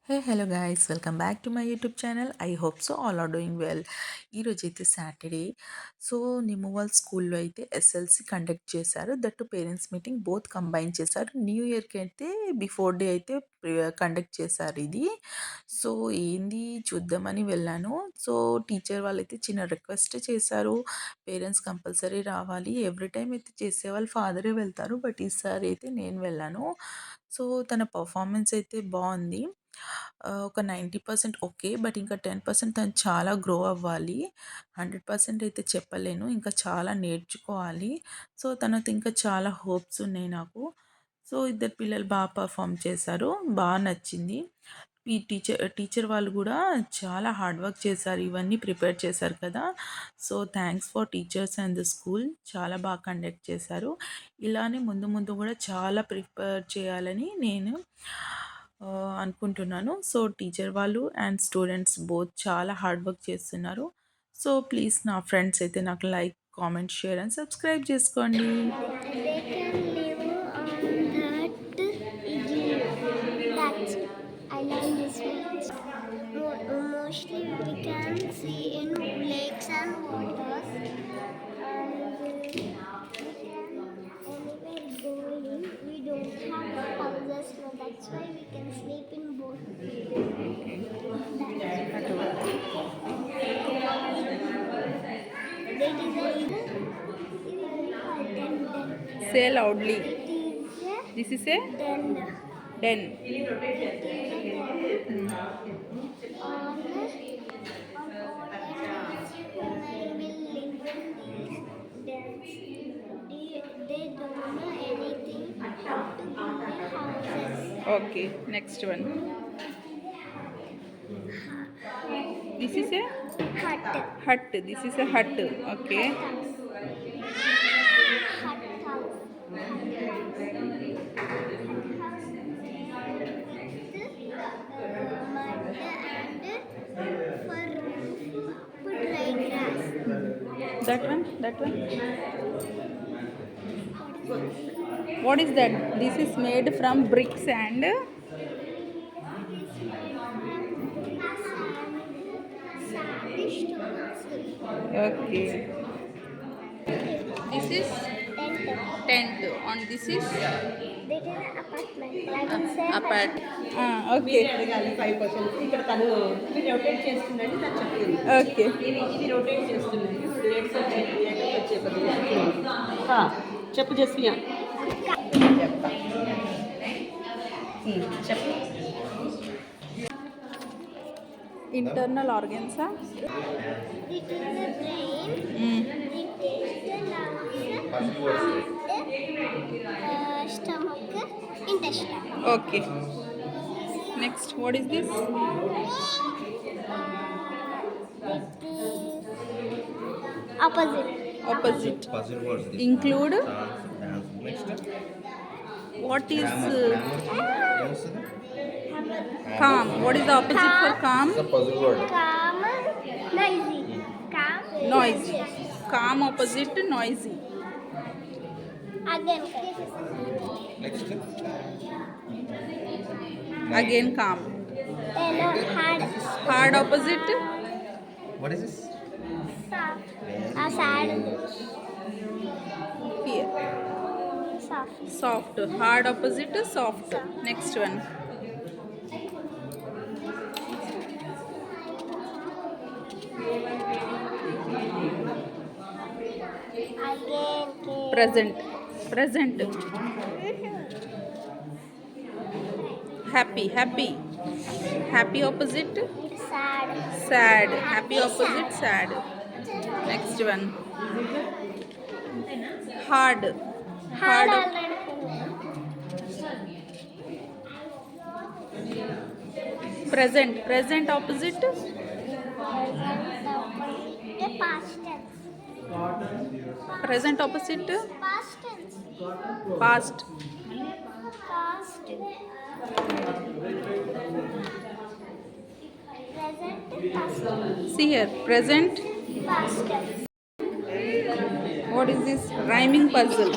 Hey hello guys, welcome back to my YouTube channel. I hope so all are doing well. ఈరోజు అయితే Saturday. So నిమోవాల్ స్కూల్లో అయితే SLC conduct చేశారు. That parents meeting both combine చేశారు. New ఇయర్కి అయితే బిఫోర్ డే అయితే కండక్ట్ చేశారు ఇది. సో ఏంది చూద్దామని వెళ్ళాను. సో టీచర్ వాళ్ళైతే చిన్న రిక్వెస్ట్ చేశారు, పేరెంట్స్ కంపల్సరీ రావాలి. ఎవ్రీ టైం అయితే చేసేవాళ్ళు ఫాదరే వెళ్తారు, బట్ ఈసారి అయితే నేను వెళ్ళాను. సో తన పర్ఫార్మెన్స్ అయితే బాగుంది. ఒక 90% ఓకే. బట్ ఇంకా 10% తను చాలా గ్రో అవ్వాలి. 100% అయితే చెప్పలేను. ఇంకా చాలా నేర్చుకోవాలి. సో తనతో ఇంకా చాలా హోప్స్ ఉన్నాయి నాకు. సో ఇద్దరు పిల్లలు బాగా పర్ఫామ్ చేశారు. బాగా నచ్చింది. ఈ టీచర్ వాళ్ళు కూడా చాలా హార్డ్ వర్క్ చేశారు. ఇవన్నీ ప్రిపేర్ చేశారు కదా. So thanks for teachers and the school. చాలా బాగా కండక్ట్ చేశారు. ఇలానే ముందు ముందు కూడా చాలా ప్రిపేర్ చేయాలని నేను అనుకుంటున్నాను. సో టీచర్ వాళ్ళు అండ్ స్టూడెంట్స్ బోత్ చాలా హార్డ్ వర్క్ చేస్తున్నారు. సో ప్లీజ్ నా ఫ్రెండ్స్ అయితే నాకు like, comment, share and subscribe చేసుకోండి. They can live on that igi. That's it. I love this much. Mostly we can see in lakes and waters, and we can anywhere going. We don't have houses, so that's why we can sleep in boat. That is a Say loudly. it is a This is a den. den. On human will live in these dens. They don't know anything how to build houses. Okay, next one. This is a Hut. hut. This is a hut. Okay. Hut house. Mud and for roof put dry grass. That one. That one. What is that? This is made from bricks and Sand stones. okay. This is Tent. tent. On this is This is an apartment. I will say apart. Okay. అడగాలి 5% ఇక్కడ తను ఇది rotate చేస్తుందని తను చెప్తుంది. Okay. ఇది rotate చేస్తుంది. Let's వచ్చే చెప్పు జస్మియా. చెప్తా చెప్పు. Internal organs. It is the brain. It is the lungs, heart, stomach, intestine. Okay. Next, what is this? It is opposite. Opposite. Puzzle words. Include. Next. What is Yes. calm? What is the opposite for calm? The puzzle word. Calm, noisy. Calm, Noisy. Calm opposite noisy. Again. Next. Again calm. Then hard, Hard opposite. What is this? soft. Sad, Here. soft. Soft. Hard opposite soft. Next one. Again. Present. Present. Happy. Happy. Happy opposite Sad. sad. Happy opposite sad. Next one. Hard. Hard Hard. already. Present. Present opposite The past tense. present opposite Past tense. past. Past. Present. Past. See here. Present. Past tense. What is this? Rhyming puzzle.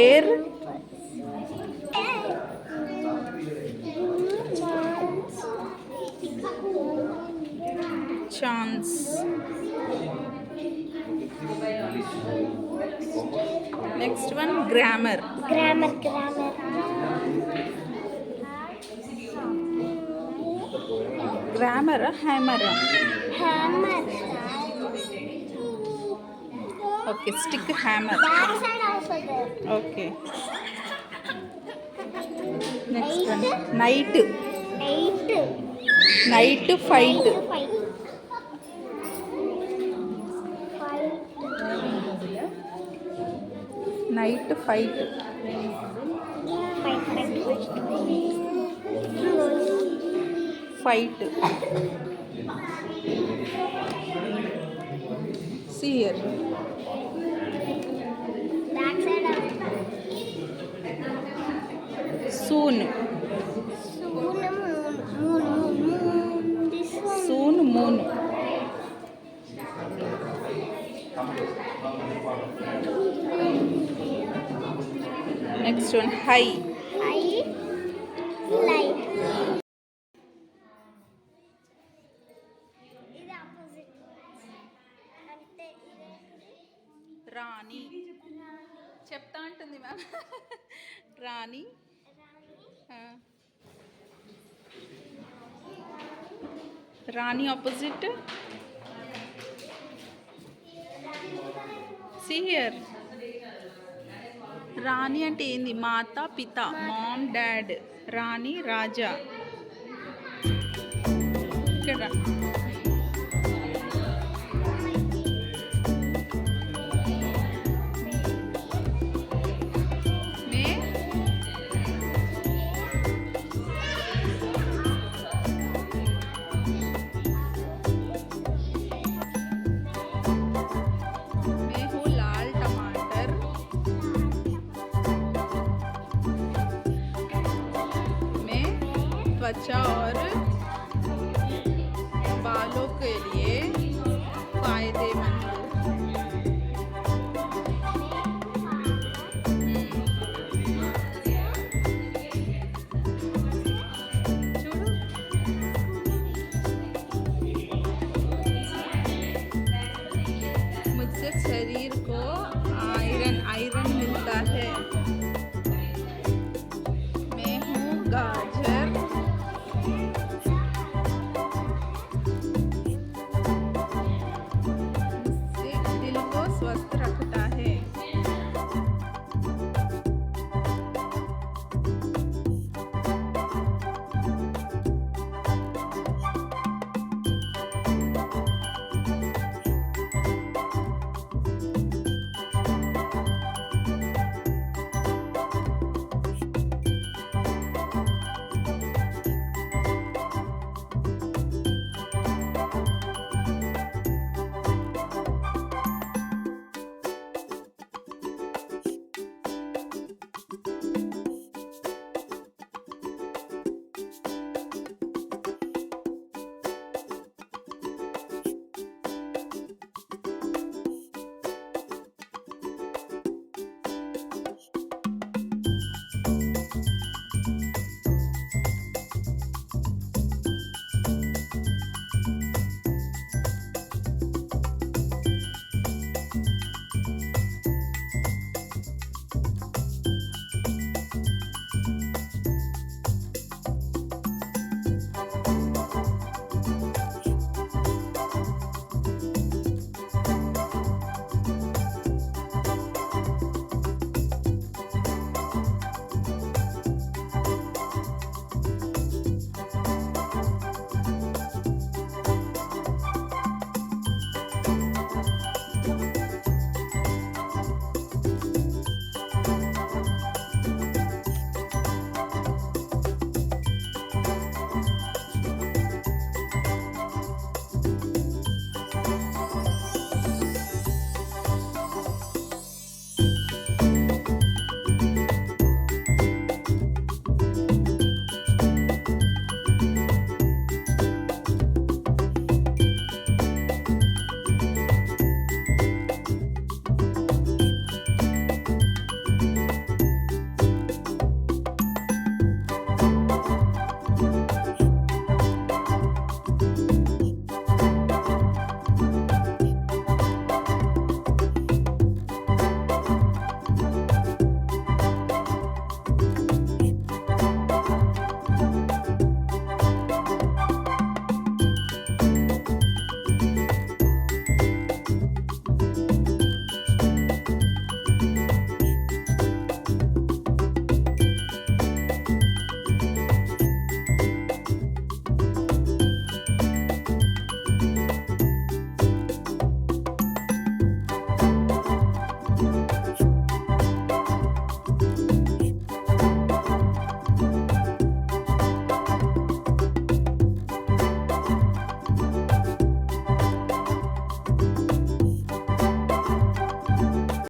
Air. chance. Next one, grammar. Grammar. Grammar, hammer. Hammer. Okay, stick hammer. Back side also there. Okay. Next one, Eight. night. 8. Night fight. 5. Night fight. Fight. See here. Back side also. Soon. Moon. This one. Soon moon. Next one, high. Light. ఇది opposite. అంటే ఇదేంటిది? రాణి. చెప్తా ఉంటుంది ma'am. Rani. Rani opposite. See here. రాణి అంటే ఏంది? మాత పిత, mom dad. రాణి రాజా. ఇక్కడ మే मैं हूँ लाल टमाटर. मैं त्वचा और बालों के लिए